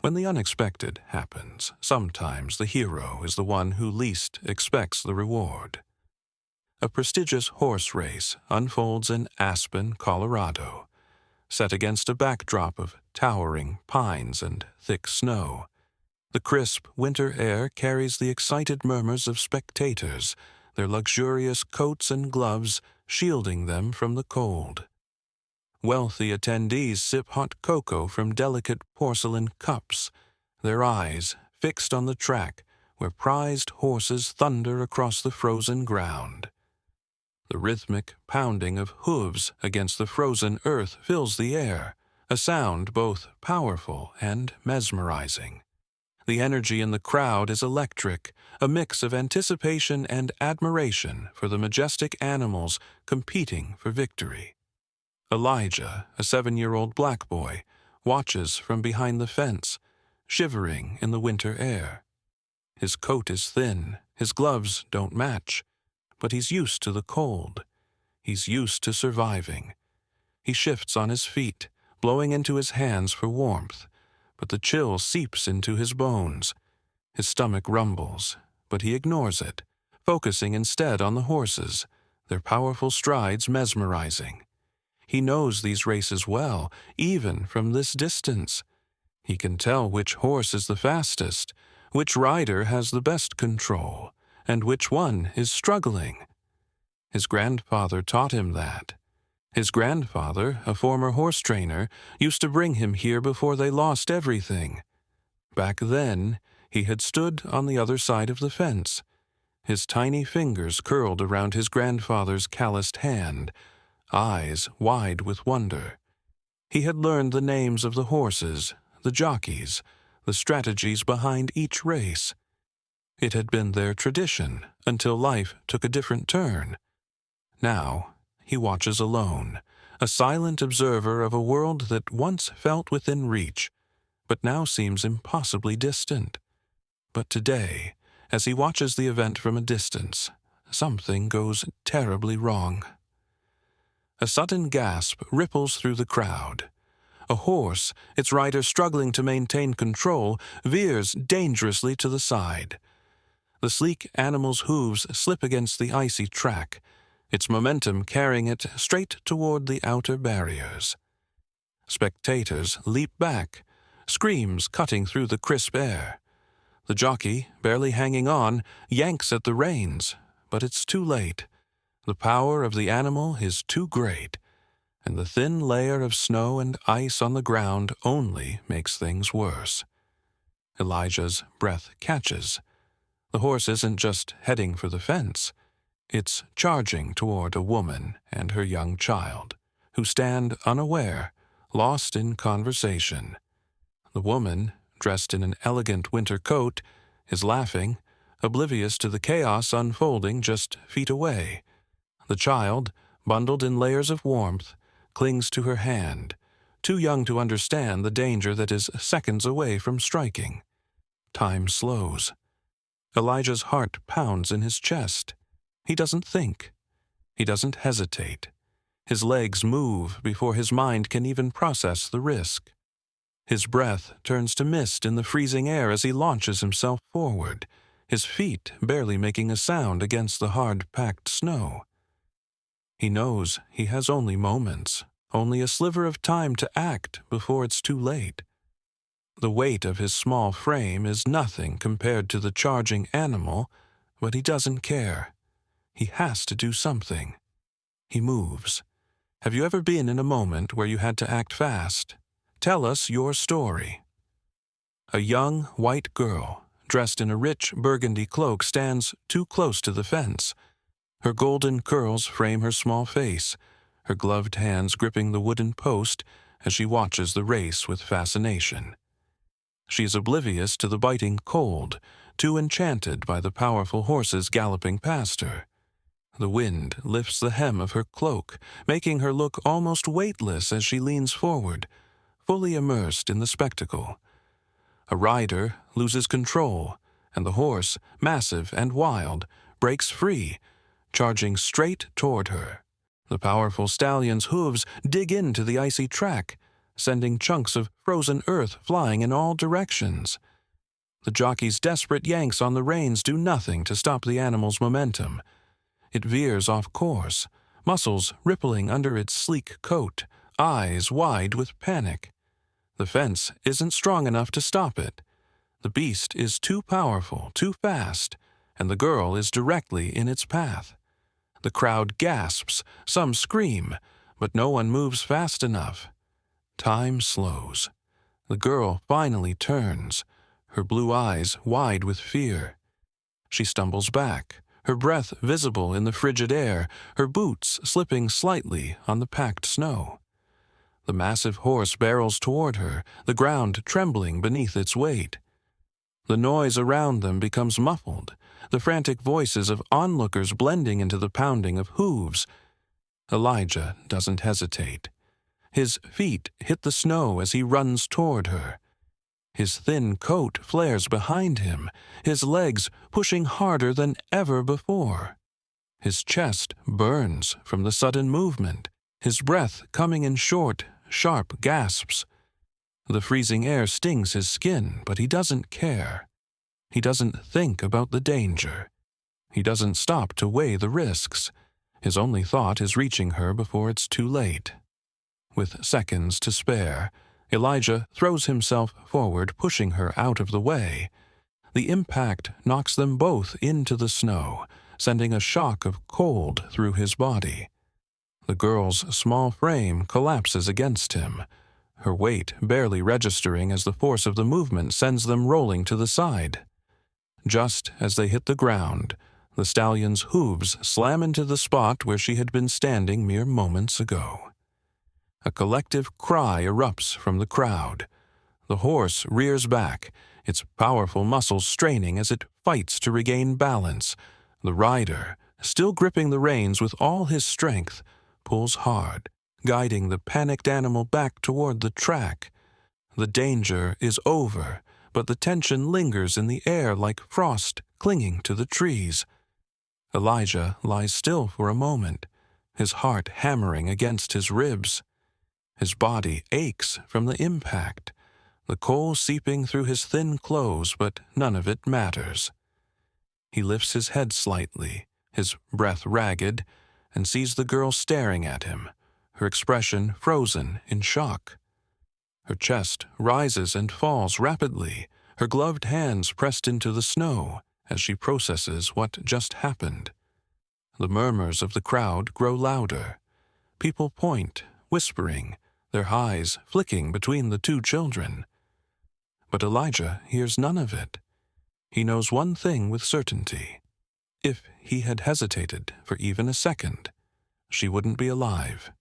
When the unexpected happens, sometimes the hero is the one who least expects the reward. A prestigious horse race unfolds in Aspen, Colorado, set against a backdrop of towering pines and thick snow. The crisp winter air carries the excited murmurs of spectators, their luxurious coats and gloves shielding them from the cold. Wealthy attendees sip hot cocoa from delicate porcelain cups, their eyes fixed on the track where prized horses thunder across the frozen ground. The rhythmic pounding of hooves against the frozen earth fills the air, a sound both powerful and mesmerizing. The energy in the crowd is electric, a mix of anticipation and admiration for the majestic animals competing for victory. Elijah, a 7-year-old black boy, watches from behind the fence, shivering in the winter air. His coat is thin, his gloves don't match, but he's used to the cold. He's used to surviving. He shifts on his feet, blowing into his hands for warmth, but the chill seeps into his bones. His stomach rumbles, but he ignores it, focusing instead on the horses, their powerful strides mesmerizing. He knows these races well, even from this distance. He can tell which horse is the fastest, which rider has the best control, and which one is struggling. His grandfather taught him that. His grandfather, a former horse trainer, used to bring him here before they lost everything. Back then, he had stood on the other side of the fence. His tiny fingers curled around his grandfather's calloused hand, eyes wide with wonder. He had learned the names of the horses, the jockeys, the strategies behind each race. It had been their tradition until life took a different turn. Now, he watches alone, a silent observer of a world that once felt within reach, but now seems impossibly distant. But today, as he watches the event from a distance, something goes terribly wrong. A sudden gasp ripples through the crowd. A horse, its rider struggling to maintain control, veers dangerously to the side. The sleek animal's hooves slip against the icy track, its momentum carrying it straight toward the outer barriers. Spectators leap back, screams cutting through the crisp air. The jockey, barely hanging on, yanks at the reins, but it's too late. The power of the animal is too great, and the thin layer of snow and ice on the ground only makes things worse. Elijah's breath catches. The horse isn't just heading for the fence. It's charging toward a woman and her young child, who stand unaware, lost in conversation. The woman, dressed in an elegant winter coat, is laughing, oblivious to the chaos unfolding just feet away. The child, bundled in layers of warmth, clings to her hand, too young to understand the danger that is seconds away from striking. Time slows. Elijah's heart pounds in his chest. He doesn't think. He doesn't hesitate. His legs move before his mind can even process the risk. His breath turns to mist in the freezing air as he launches himself forward, his feet barely making a sound against the hard-packed snow. He knows he has only moments, only a sliver of time to act before it's too late. The weight of his small frame is nothing compared to the charging animal, but he doesn't care. He has to do something. He moves. Have you ever been in a moment where you had to act fast? Tell us your story. A young, white girl, dressed in a rich burgundy cloak, stands too close to the fence. Her golden curls frame her small face, her gloved hands gripping the wooden post as she watches the race with fascination. She is oblivious to the biting cold, too enchanted by the powerful horses galloping past her. The wind lifts the hem of her cloak, making her look almost weightless as she leans forward, fully immersed in the spectacle. A rider loses control, and the horse, massive and wild, breaks free, charging straight toward her. The powerful stallion's hooves dig into the icy track, sending chunks of frozen earth flying in all directions. The jockey's desperate yanks on the reins do nothing to stop the animal's momentum. It veers off course, muscles rippling under its sleek coat, eyes wide with panic. The fence isn't strong enough to stop it. The beast is too powerful, too fast, and the girl is directly in its path. The crowd gasps, some scream, but no one moves fast enough. Time slows. The girl finally turns, her blue eyes wide with fear. She stumbles back, her breath visible in the frigid air, her boots slipping slightly on the packed snow. The massive horse barrels toward her, the ground trembling beneath its weight. The noise around them becomes muffled, the frantic voices of onlookers blending into the pounding of hooves. Elijah doesn't hesitate. His feet hit the snow as he runs toward her. His thin coat flares behind him, his legs pushing harder than ever before. His chest burns from the sudden movement, his breath coming in short, sharp gasps. The freezing air stings his skin, but he doesn't care. He doesn't think about the danger. He doesn't stop to weigh the risks. His only thought is reaching her before it's too late. With seconds to spare, Elijah throws himself forward, pushing her out of the way. The impact knocks them both into the snow, sending a shock of cold through his body. The girl's small frame collapses against him, her weight barely registering as the force of the movement sends them rolling to the side. Just as they hit the ground, the stallion's hooves slam into the spot where she had been standing mere moments ago. A collective cry erupts from the crowd. The horse rears back, its powerful muscles straining as it fights to regain balance. The rider, still gripping the reins with all his strength, pulls hard, guiding the panicked animal back toward the track. The danger is over, but the tension lingers in the air like frost clinging to the trees. Elijah lies still for a moment, his heart hammering against his ribs. His body aches from the impact, the coal seeping through his thin clothes, but none of it matters. He lifts his head slightly, his breath ragged, and sees the girl staring at him, her expression frozen in shock. Her chest rises and falls rapidly, her gloved hands pressed into the snow as she processes what just happened. The murmurs of the crowd grow louder. People point, whispering, their eyes flicking between the two children. But Elijah hears none of it. He knows one thing with certainty. If he had hesitated for even a second, she wouldn't be alive.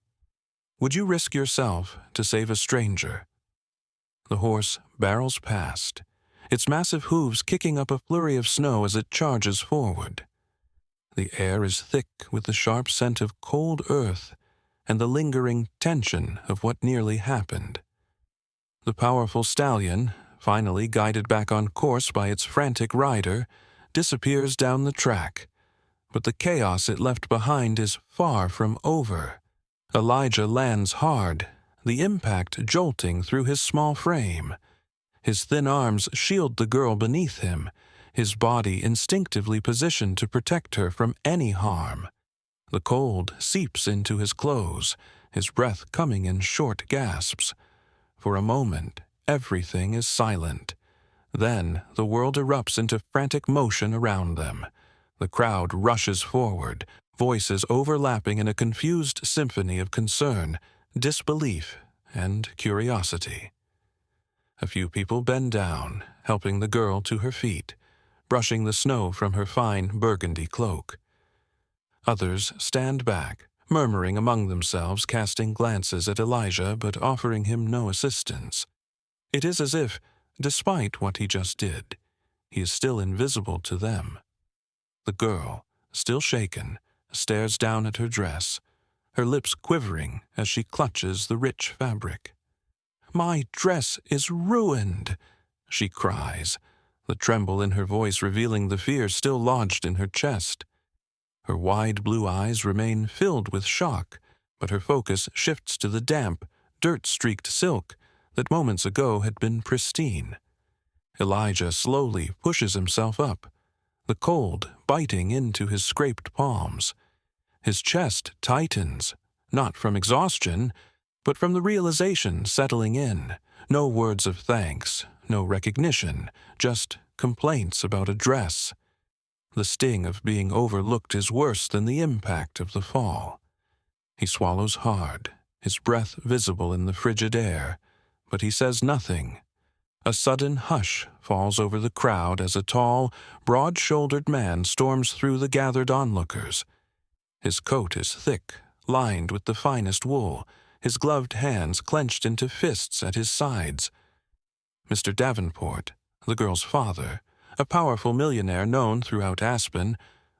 Would you risk yourself to save a stranger? The horse barrels past, its massive hooves kicking up a flurry of snow as it charges forward. The air is thick with the sharp scent of cold earth and the lingering tension of what nearly happened. The powerful stallion, finally guided back on course by its frantic rider, disappears down the track, but the chaos it left behind is far from over. Elijah lands hard, the impact jolting through his small frame. His thin arms shield the girl beneath him, his body instinctively positioned to protect her from any harm. The cold seeps into his clothes, his breath coming in short gasps. For a moment, everything is silent. Then the world erupts into frantic motion around them. The crowd rushes forward, voices overlapping in a confused symphony of concern, disbelief, and curiosity. A few people bend down, helping the girl to her feet, brushing the snow from her fine burgundy cloak. Others stand back, murmuring among themselves, casting glances at Elijah but offering him no assistance. It is as if, despite what he just did, he is still invisible to them. The girl, still shaken, stares down at her dress, her lips quivering as she clutches the rich fabric. "My dress is ruined," she cries, the tremble in her voice revealing the fear still lodged in her chest. Her wide blue eyes remain filled with shock, but her focus shifts to the damp, dirt-streaked silk that moments ago had been pristine. Elijah slowly pushes himself up, the cold biting into his scraped palms. His chest tightens, not from exhaustion, but from the realization settling in. No words of thanks, no recognition, just complaints about a dress. The sting of being overlooked is worse than the impact of the fall. He swallows hard, his breath visible in the frigid air, but he says nothing. A sudden hush falls over the crowd as a tall, broad-shouldered man storms through the gathered onlookers. His coat is thick, lined with the finest wool, his gloved hands clenched into fists at his sides. Mr. Davenport, the girl's father, a powerful millionaire known throughout Aspen,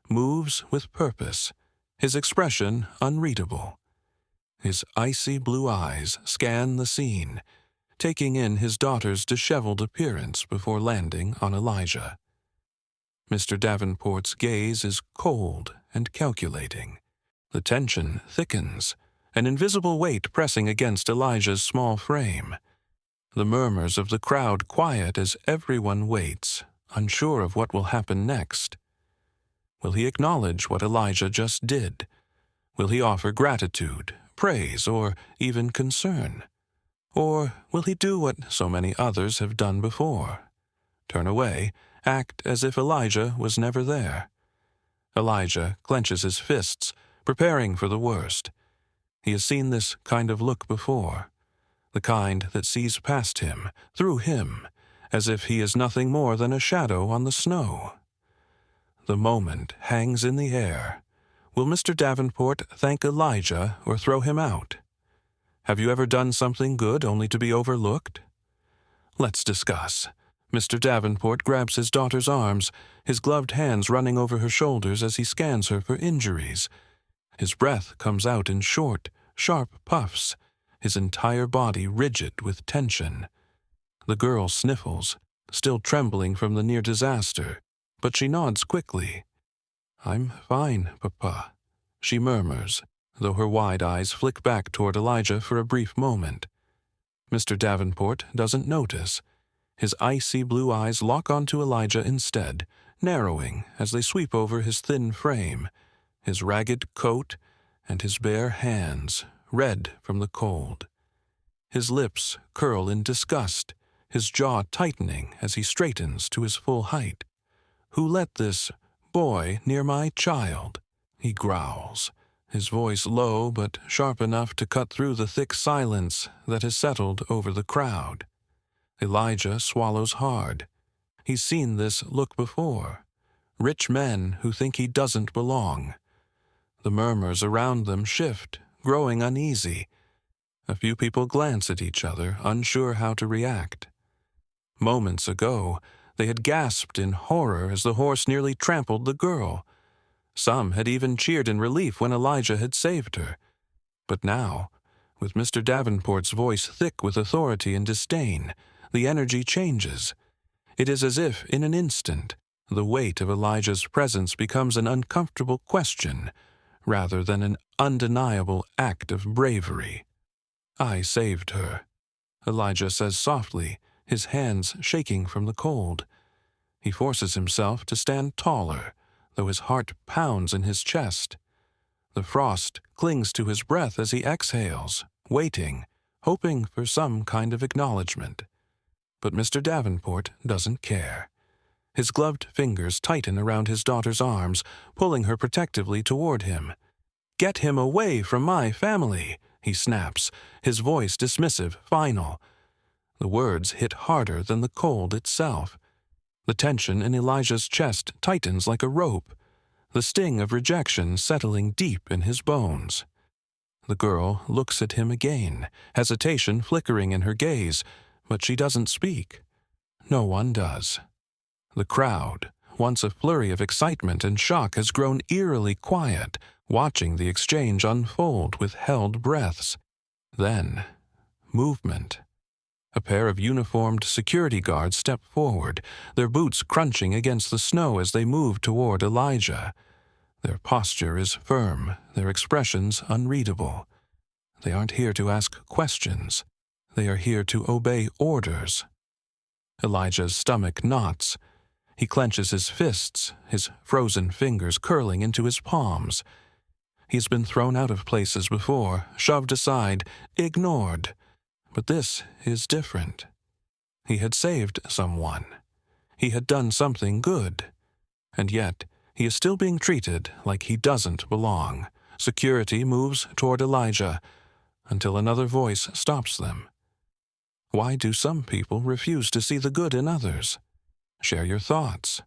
moves with purpose, his expression unreadable. His icy blue eyes scan the scene, taking in his daughter's disheveled appearance before landing on Elijah. Mr. Davenport's gaze is cold and calculating. The tension thickens, an invisible weight pressing against Elijah's small frame. The murmurs of the crowd quiet as everyone waits, unsure of what will happen next. Will he acknowledge what Elijah just did? Will he offer gratitude, praise, or even concern? Or will he do what so many others have done before? Turn away, act as if Elijah was never there. Elijah clenches his fists, preparing for the worst. He has seen this kind of look before, the kind that sees past him, through him, as if he is nothing more than a shadow on the snow. The moment hangs in the air. Will Mr. Davenport thank Elijah or throw him out? Have you ever done something good only to be overlooked? Let's discuss. Mr. Davenport grabs his daughter's arms, his gloved hands running over her shoulders as he scans her for injuries. His breath comes out in short, sharp puffs, his entire body rigid with tension. The girl sniffles, still trembling from the near disaster, but she nods quickly. "I'm fine, Papa," she murmurs, though her wide eyes flick back toward Elijah for a brief moment. Mr. Davenport doesn't notice. His icy blue eyes lock onto Elijah instead, narrowing as they sweep over his thin frame, his ragged coat, and his bare hands, red from the cold. His lips curl in disgust, his jaw tightening as he straightens to his full height. "Who let this boy near my child?" he growls, his voice low but sharp enough to cut through the thick silence that has settled over the crowd. Elijah swallows hard. He's seen this look before. Rich men who think he doesn't belong. The murmurs around them shift, growing uneasy. A few people glance at each other, unsure how to react. Moments ago, they had gasped in horror as the horse nearly trampled the girl. Some had even cheered in relief when Elijah had saved her. But now, with Mr. Davenport's voice thick with authority and disdain, the energy changes. It is as if, in an instant, the weight of Elijah's presence becomes an uncomfortable question, rather than an undeniable act of bravery. "I saved her," Elijah says softly, his hands shaking from the cold. He forces himself to stand taller, though his heart pounds in his chest. The frost clings to his breath as he exhales, waiting, hoping for some kind of acknowledgement. But Mr. Davenport doesn't care. His gloved fingers tighten around his daughter's arms, pulling her protectively toward him. "Get him away from my family," he snaps, his voice dismissive, final. The words hit harder than the cold itself. The tension in Elijah's chest tightens like a rope, the sting of rejection settling deep in his bones. The girl looks at him again, hesitation flickering in her gaze, but she doesn't speak. No one does. The crowd, once a flurry of excitement and shock, has grown eerily quiet, watching the exchange unfold with held breaths. Then, movement. A pair of uniformed security guards step forward, their boots crunching against the snow as they move toward Elijah. Their posture is firm, their expressions unreadable. They aren't here to ask questions. They are here to obey orders. Elijah's stomach knots. He clenches his fists, his frozen fingers curling into his palms. He's been thrown out of places before, shoved aside, ignored. But this is different. He had saved someone. He had done something good. And yet, he is still being treated like he doesn't belong. Security moves toward Elijah until another voice stops them. Why do some people refuse to see the good in others? Share your thoughts.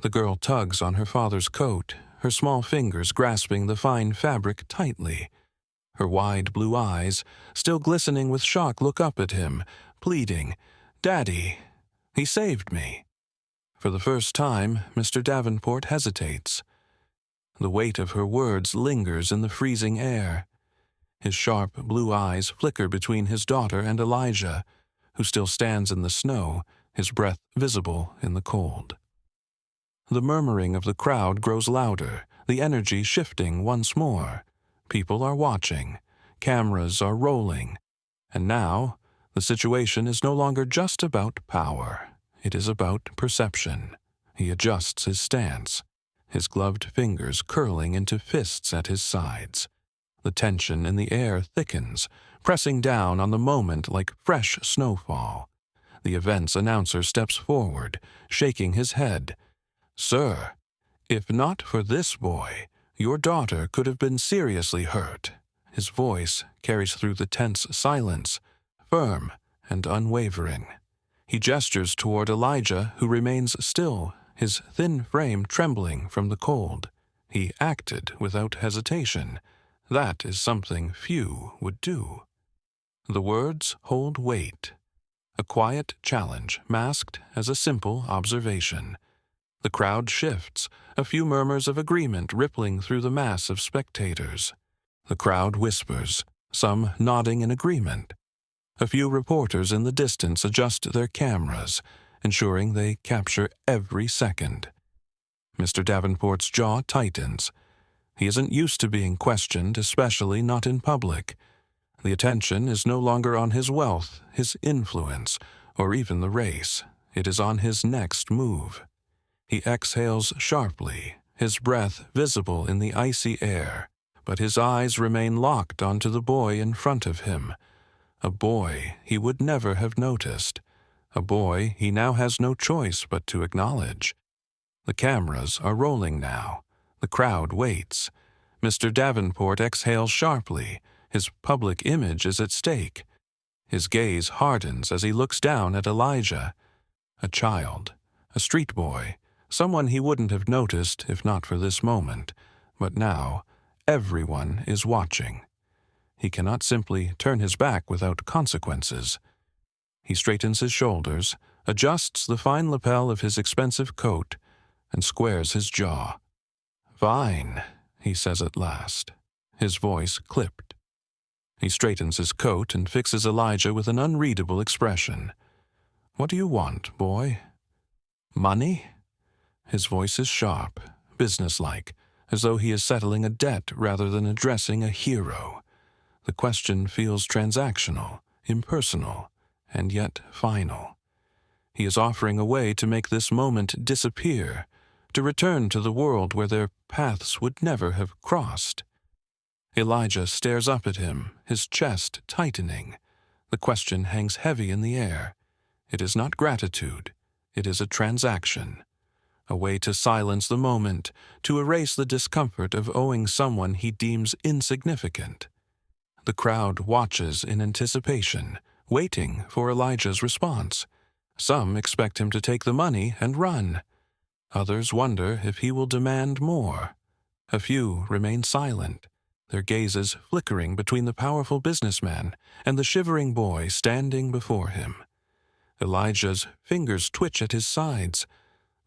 The girl tugs on her father's coat, her small fingers grasping the fine fabric tightly. Her wide blue eyes, still glistening with shock, look up at him, pleading, "Daddy, he saved me." For the first time, Mr. Davenport hesitates. The weight of her words lingers in the freezing air. His sharp blue eyes flicker between his daughter and Elijah, who still stands in the snow, his breath visible in the cold. The murmuring of the crowd grows louder, the energy shifting once more. People are watching, cameras are rolling, and now the situation is no longer just about power. It is about perception. He adjusts his stance, his gloved fingers curling into fists at his sides. The tension in the air thickens, pressing down on the moment like fresh snowfall. The event's announcer steps forward, shaking his head. "Sir, if not for this boy, your daughter could have been seriously hurt." His voice carries through the tense silence, firm and unwavering. He gestures toward Elijah, who remains still, his thin frame trembling from the cold. He acted without hesitation. That is something few would do. The words hold weight. A quiet challenge masked as a simple observation. The crowd shifts, a few murmurs of agreement rippling through the mass of spectators. The crowd whispers, some nodding in agreement. A few reporters in the distance adjust their cameras, ensuring they capture every second. Mr. Davenport's jaw tightens. He isn't used to being questioned, especially not in public. The attention is no longer on his wealth, his influence, or even the race. It is on his next move. He exhales sharply, his breath visible in the icy air, but his eyes remain locked onto the boy in front of him. A boy he would never have noticed. A boy he now has no choice but to acknowledge. The cameras are rolling now. The crowd waits. Mr. Davenport exhales sharply. His public image is at stake. His gaze hardens as he looks down at Elijah. A child, a street boy, someone he wouldn't have noticed if not for this moment. But now, everyone is watching. He cannot simply turn his back without consequences. He straightens his shoulders, adjusts the fine lapel of his expensive coat, and squares his jaw. "Fine," he says at last, his voice clipped. He straightens his coat and fixes Elijah with an unreadable expression. "What do you want, boy?" "Money?" His voice is sharp, businesslike, as though he is settling a debt rather than addressing a hero. The question feels transactional, impersonal, and yet final. He is offering a way to make this moment disappear, to return to the world where their paths would never have crossed. Elijah stares up at him, his chest tightening. The question hangs heavy in the air. It is not gratitude. It is a transaction. A way to silence the moment, to erase the discomfort of owing someone he deems insignificant. The crowd watches in anticipation, waiting for Elijah's response. Some expect him to take the money and run. Others wonder if he will demand more. A few remain silent, their gazes flickering between the powerful businessman and the shivering boy standing before him. Elijah's fingers twitch at his sides.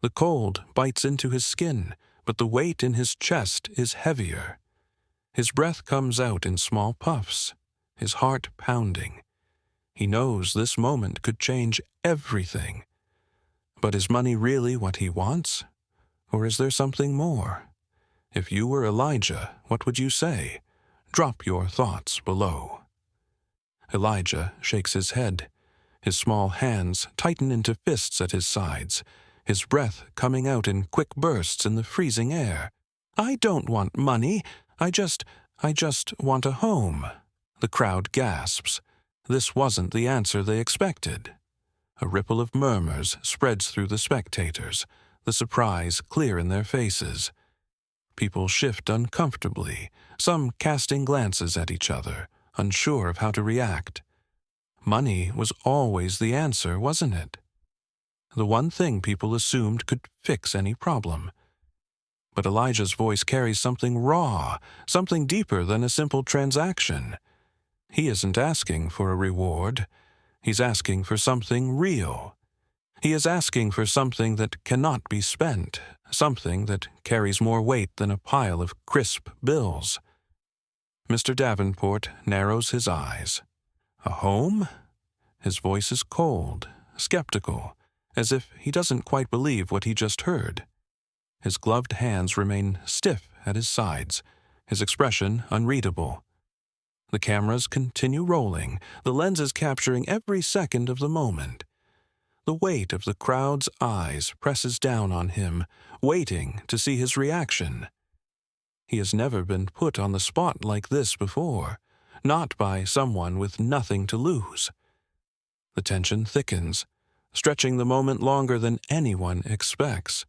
The cold bites into his skin, but the weight in his chest is heavier. His breath comes out in small puffs, his heart pounding. He knows this moment could change everything. But is money really what he wants? Or is there something more? If you were Elijah, what would you say? Drop your thoughts below. Elijah shakes his head. His small hands tighten into fists at his sides, his breath coming out in quick bursts in the freezing air. I don't want money. I just want a home. The crowd gasps. This wasn't the answer they expected. A ripple of murmurs spreads through the spectators, the surprise clear in their faces. People shift uncomfortably, some casting glances at each other, unsure of how to react. Money was always the answer, wasn't it? The one thing people assumed could fix any problem. But Elijah's voice carries something raw, something deeper than a simple transaction. He isn't asking for a reward. He's asking for something real. He is asking for something that cannot be spent, something that carries more weight than a pile of crisp bills. Mr. Davenport narrows his eyes. A home? His voice is cold, skeptical, as if he doesn't quite believe what he just heard. His gloved hands remain stiff at his sides, his expression unreadable. The cameras continue rolling, the lenses capturing every second of the moment. The weight of the crowd's eyes presses down on him, waiting to see his reaction. He has never been put on the spot like this before, not by someone with nothing to lose. The tension thickens, stretching the moment longer than anyone expects.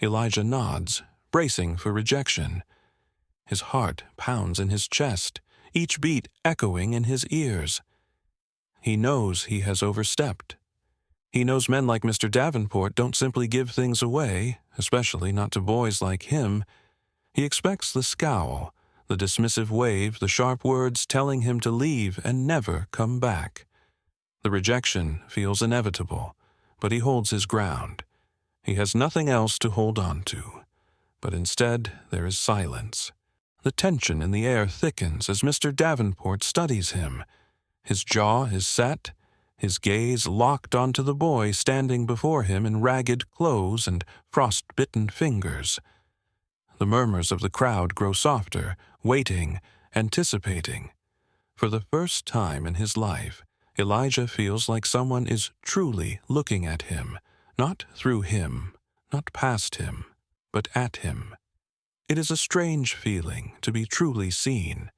Elijah nods, bracing for rejection. His heart pounds in his chest, each beat echoing in his ears. He knows he has overstepped. He knows men like Mr. Davenport don't simply give things away, especially not to boys like him. He expects the scowl, the dismissive wave, the sharp words telling him to leave and never come back. The rejection feels inevitable, but he holds his ground. He has nothing else to hold on to. But instead, there is silence. The tension in the air thickens as Mr. Davenport studies him. His jaw is set, his gaze locked onto the boy standing before him in ragged clothes and frost-bitten fingers. The murmurs of the crowd grow softer, waiting, anticipating. For the first time in his life, Elijah feels like someone is truly looking at him, not through him, not past him, but at him. It is a strange feeling to be truly seen.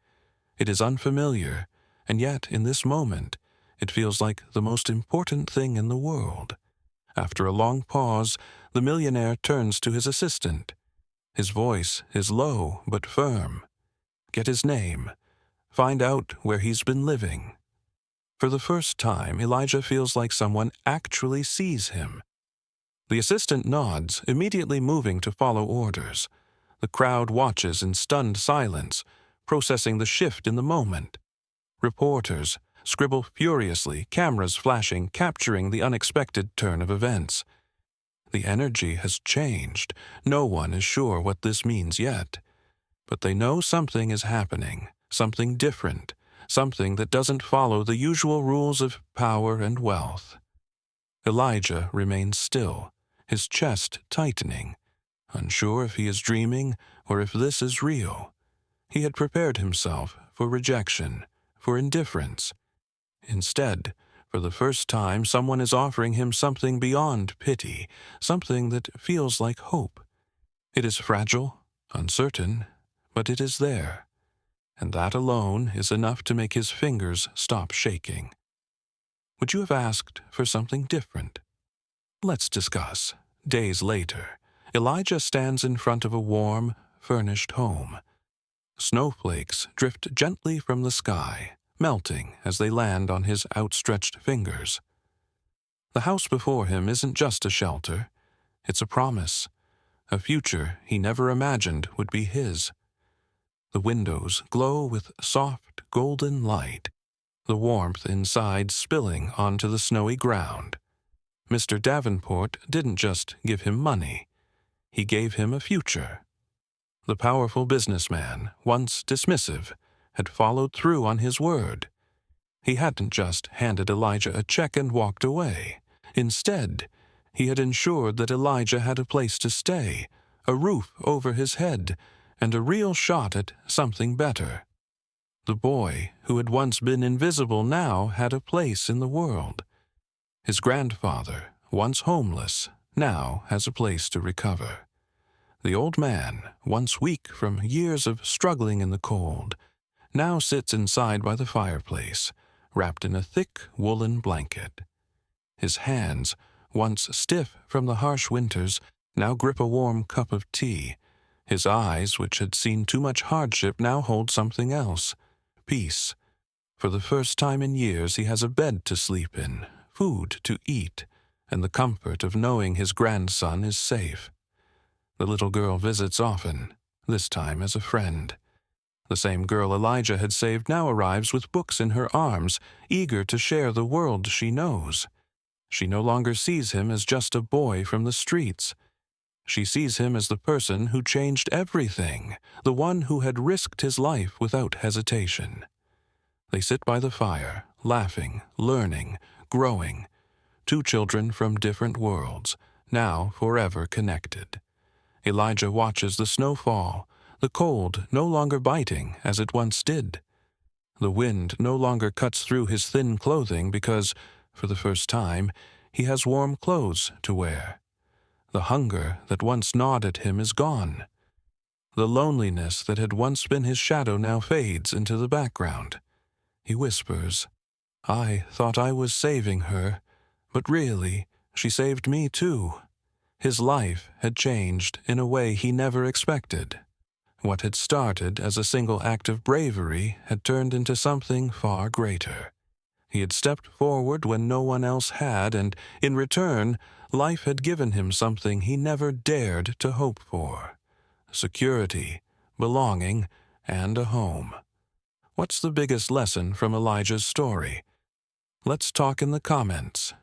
It is unfamiliar, and yet in this moment, it feels like the most important thing in the world. After a long pause, the millionaire turns to his assistant. His voice is low but firm. Get his name. Find out where he's been living. For the first time, Elijah feels like someone actually sees him. The assistant nods, immediately moving to follow orders. The crowd watches in stunned silence, processing the shift in the moment. Reporters scribble furiously, cameras flashing, capturing the unexpected turn of events. The energy has changed. No one is sure what this means yet. But they know something is happening, something different, something that doesn't follow the usual rules of power and wealth. Elijah remains still, his chest tightening, unsure if he is dreaming or if this is real. He had prepared himself for rejection, for indifference. Instead, for the first time, someone is offering him something beyond pity, something that feels like hope. It is fragile, uncertain, but it is there. And that alone is enough to make his fingers stop shaking. Would you have asked for something different? Let's discuss. Days later, Elijah stands in front of a warm, furnished home. Snowflakes drift gently from the sky, melting as they land on his outstretched fingers. The house before him isn't just a shelter. It's a promise, a future he never imagined would be his. The windows glow with soft, golden light, the warmth inside spilling onto the snowy ground. Mr. Davenport didn't just give him money. He gave him a future. The powerful businessman, once dismissive, had followed through on his word. He hadn't just handed Elijah a check and walked away. Instead, he had ensured that Elijah had a place to stay, a roof over his head, and a real shot at something better. The boy, who had once been invisible, now had a place in the world. His grandfather, once homeless, now has a place to recover. The old man, once weak from years of struggling in the cold, now sits inside by the fireplace, wrapped in a thick woolen blanket. His hands, once stiff from the harsh winters, now grip a warm cup of tea. His eyes, which had seen too much hardship, now hold something else: peace. For the first time in years he has a bed to sleep in, food to eat, and the comfort of knowing his grandson is safe. The little girl visits often, this time as a friend. The same girl Elijah had saved now arrives with books in her arms, eager to share the world she knows. She no longer sees him as just a boy from the streets. She sees him as the person who changed everything, the one who had risked his life without hesitation. They sit by the fire, laughing, learning, growing. Two children from different worlds, now forever connected. Elijah watches the snow fall, the cold no longer biting as it once did. The wind no longer cuts through his thin clothing because, for the first time, he has warm clothes to wear. The hunger that once gnawed at him is gone. The loneliness that had once been his shadow now fades into the background. He whispers, "I thought I was saving her, but really, she saved me too." His life had changed in a way he never expected. What had started as a single act of bravery had turned into something far greater. He had stepped forward when no one else had, and in return, life had given him something he never dared to hope for: security, belonging, and a home. What's the biggest lesson from Elijah's story? Let's talk in the comments.